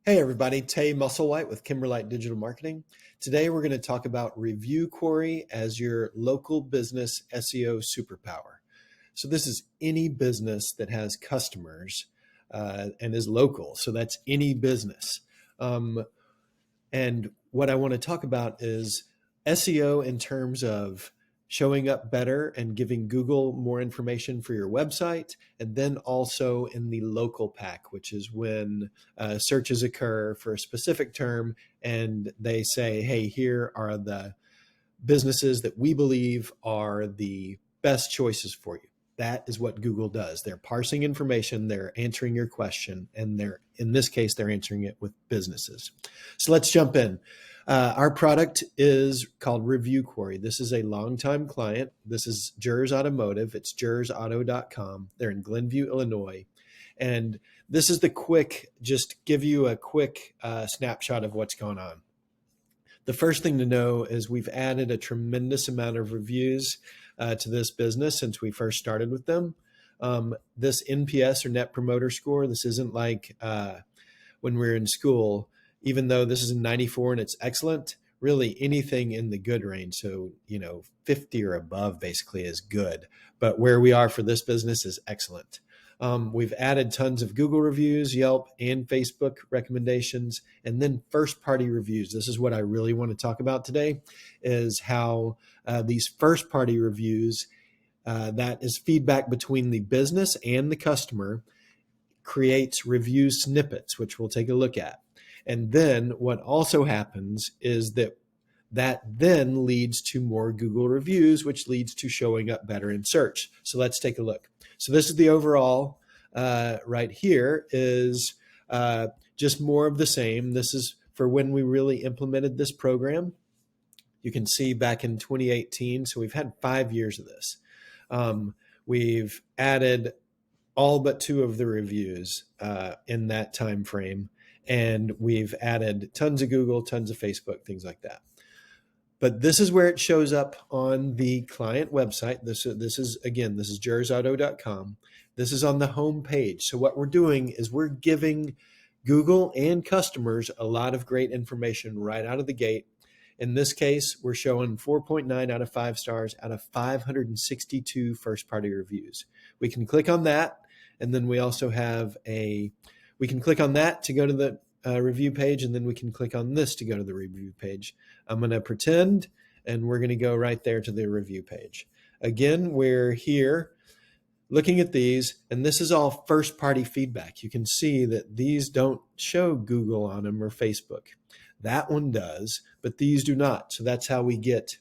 Hey everybody, Tay Musslewhite with Kimberlite Digital Marketing. Today we're going to talk about ReviewQuarry as your local business SEO superpower. So this is any business that has customers and is local. So that's any business. And what I want to talk about is SEO in terms of showing up better and giving Google more information for your website. And then also in the local pack, which is when searches occur for a specific term and they say, hey, here are the businesses that we believe are the best choices for you. That is what Google does. They're parsing information, they're answering your question, and in this case, they're answering it with businesses. So let's jump in. Our product is called ReviewQuarry. This is a longtime client. This is Jers Automotive. It's jersauto.com. They're in Glenview, Illinois. And this is just give you a quick snapshot of what's going on. The first thing to know is we've added a tremendous amount of reviews to this business since we first started with them. This NPS or Net Promoter Score, this isn't like when we were in school, even though this is a 94 and it's excellent, really anything in the good range. So, 50 or above basically is good. But where we are for this business is excellent. We've added tons of Google reviews, Yelp, and Facebook recommendations, and then first-party reviews. This is what I really want to talk about today, is how these first-party reviews, that is feedback between the business and the customer, creates review snippets, which we'll take a look at. And then what also happens is that then leads to more Google reviews, which leads to showing up better in search. So let's take a look. So this is the overall right here is just more of the same. This is for when we really implemented this program. You can see back in 2018. So we've had 5 years of this. We've added all but 2 of the reviews in that time frame. And we've added tons of Google, tons of Facebook, things like that. But this is where it shows up on the client website. This is jersauto.com. This is on the home page. So what we're doing is we're giving Google and customers a lot of great information right out of the gate. In this case, we're showing 4.9 out of 5 stars out of 562 first-party reviews. We can click on that, and then we also have we can click on that to go to the review page, and then we can click on this to go to the review page. I'm going to pretend, and we're going to go right there to the review page. Again, we're here looking at these, and this is all first-party feedback. You can see that these don't show Google on them or Facebook. That one does, but these do not. So that's how we get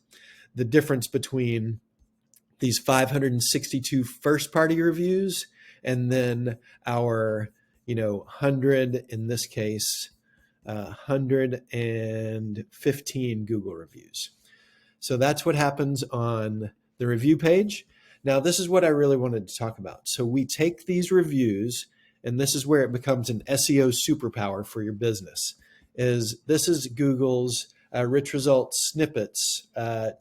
the difference between these 562 first-party reviews and then our 100, in this case, 115 Google reviews. So that's what happens on the review page. Now, this is what I really wanted to talk about. So we take these reviews, and this is where it becomes an SEO superpower for your business. This is Google's rich results snippets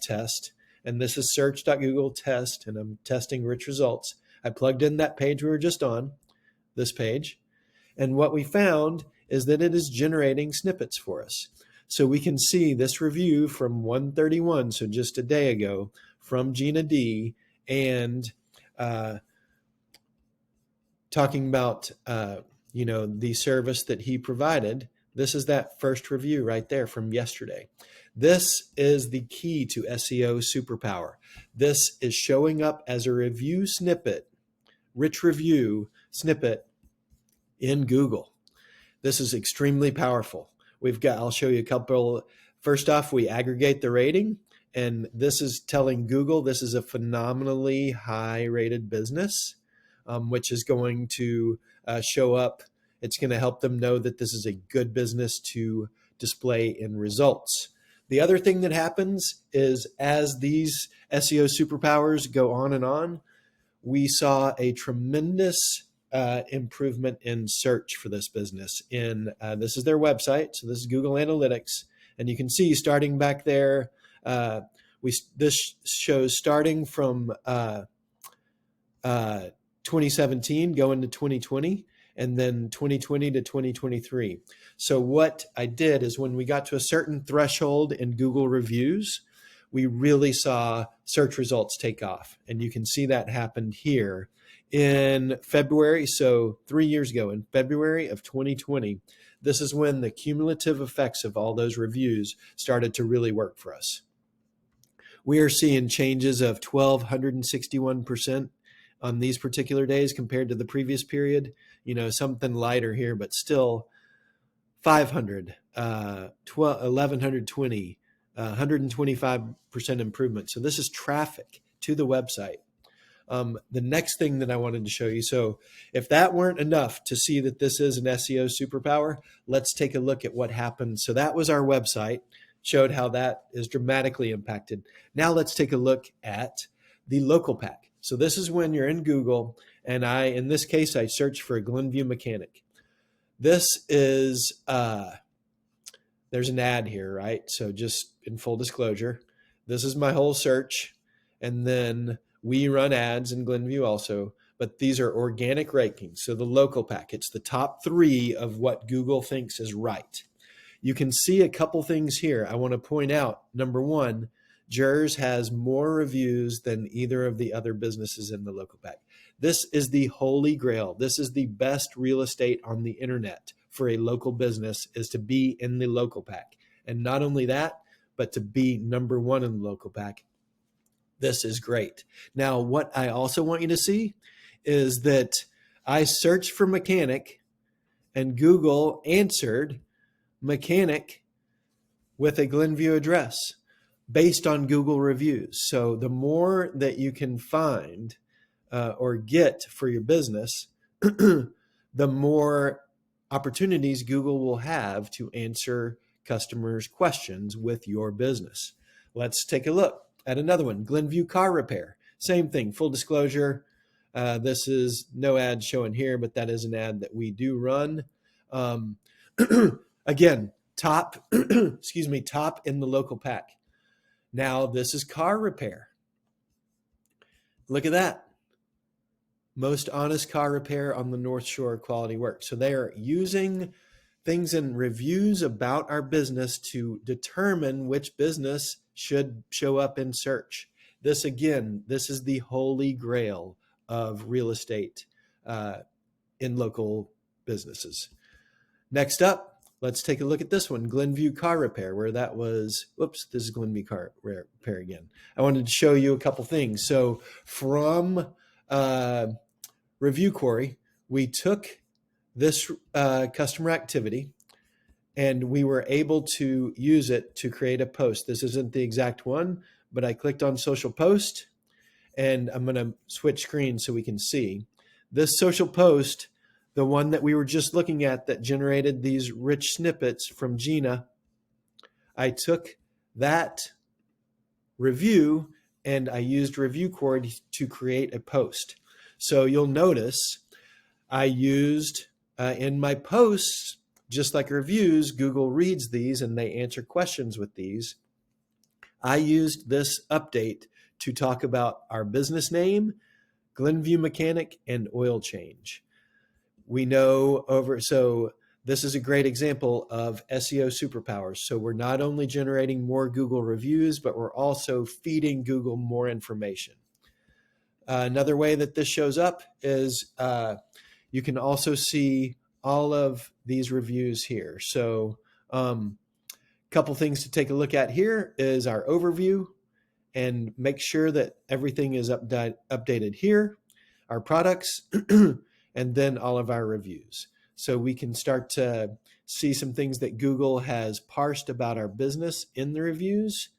test, and this is search.google test, and I'm testing rich results. I plugged in that page we were just on, this page. And what we found is that it is generating snippets for us. So we can see this review from 131, so just a day ago, from Gina D, and talking about the service that he provided. This is that first review right there from yesterday. This is the key to SEO superpower. This is showing up as a review snippet, rich review snippet in Google. This is extremely powerful. I'll show you a couple. First off, we aggregate the rating, and this is telling Google this is a phenomenally high rated business, which is going to show up. It's going to help them know that this is a good business to display in results. The other thing that happens is as these SEO superpowers go on, we saw a tremendous improvement in search for this business. This is their website. So this is Google Analytics. And you can see starting back there, this shows starting from 2017 going to 2020. and then 2020 to 2023. So what I did is when we got to a certain threshold in Google reviews, we really saw search results take off. And you can see that happened here in February. So 3 years ago, in February of 2020, this is when the cumulative effects of all those reviews started to really work for us. We are seeing changes of 1,261% on these particular days compared to the previous period. Something lighter here, but still 500, 1,120, 125% improvement. So this is traffic to the website. The next thing that I wanted to show you, so if that weren't enough to see that this is an SEO superpower, let's take a look at what happened. So that was our website, showed how that is dramatically impacted. Now let's take a look at the local pack. So this is when you're in Google, and in this case, I searched for a Glenview mechanic. This is, there's an ad here, right? So just in full disclosure, this is my whole search. And then we run ads in Glenview also, but these are organic rankings. So the local pack, it's the top 3 of what Google thinks is right. You can see a couple things here. I want to point out, number 1, Jers has more reviews than either of the other businesses in the local pack. This is the holy grail. This is the best real estate on the internet for a local business, is to be in the local pack. And not only that, but to be number 1 in the local pack. This is great. Now, what I also want you to see is that I searched for mechanic and Google answered mechanic with a Glenview address based on Google reviews. So the more that you can find or get for your business, the more opportunities Google will have to answer customers' questions with your business. Let's take a look at another one, Glenview car repair. Same thing, full disclosure. This is no ad showing here, but that is an ad that we do run. Again, top, top in the local pack. Now this is car repair. Look at that. Most honest car repair on the North Shore, quality work. So they are using things in reviews about our business to determine which business should show up in search. This is the holy grail of real estate in local businesses. Next up, let's take a look at this one, Glenview car repair, where that was, this is Glenview car repair again. I wanted to show you a couple things. So from ReviewQuarry, we took this customer activity and we were able to use it to create a post. This isn't the exact one, but I clicked on social post and I'm going to switch screens so we can see. This social post, the one that we were just looking at that generated these rich snippets from Gina, I took that review and I used ReviewQuarry to create a post. So you'll notice I used in my posts, just like reviews, Google reads these and they answer questions with these. I used this update to talk about our business name, Glenview Mechanic, and oil change. We know so this is a great example of SEO superpowers. So we're not only generating more Google reviews, but we're also feeding Google more information. Another way that this shows up is you can also see all of these reviews here. So a couple things to take a look at here is our overview, and make sure that everything is updated here, our products, and then all of our reviews. So we can start to see some things that Google has parsed about our business in the reviews.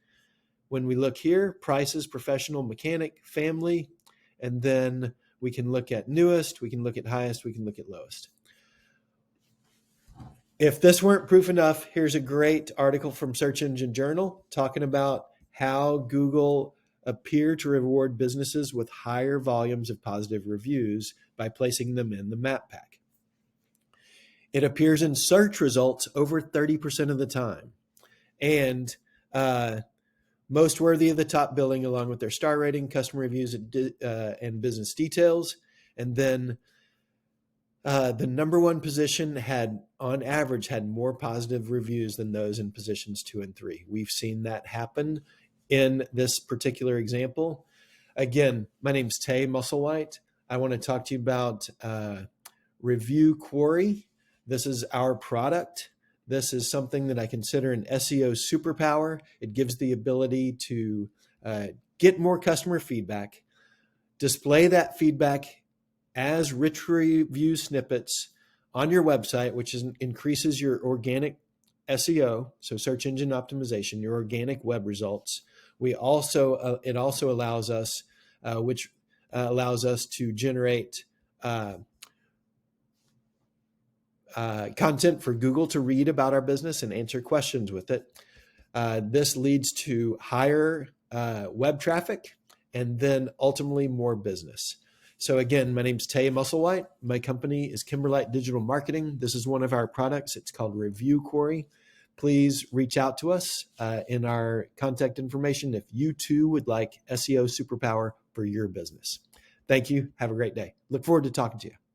When we look here, prices, professional, mechanic, family, and then we can look at newest, we can look at highest, we can look at lowest. If this weren't proof enough, here's a great article from Search Engine Journal talking about how Google appear to reward businesses with higher volumes of positive reviews by placing them in the map pack. It appears in search results over 30% of the time. And most worthy of the top billing, along with their star rating, customer reviews, and business details. And then The number one position had, on average, had more positive reviews than those in positions 2 and 3. We've seen that happen in this particular example. Again, my name's Tay Musslewhite. I want to talk to you about ReviewQuarry. This is our product. This is something that I consider an SEO superpower. It gives the ability to get more customer feedback, display that feedback as rich review snippets on your website, which increases your organic SEO, so search engine optimization, your organic web results. It also allows us, allows us to generate content for Google to read about our business and answer questions with it. This leads to higher web traffic and then ultimately more business. So again, my name's Tay Musslewhite. My company is Kimberlite Digital Marketing. This is one of our products. It's called ReviewQuarry. Please reach out to us in our contact information if you too would like SEO superpower for your business. Thank you. Have a great day. Look forward to talking to you.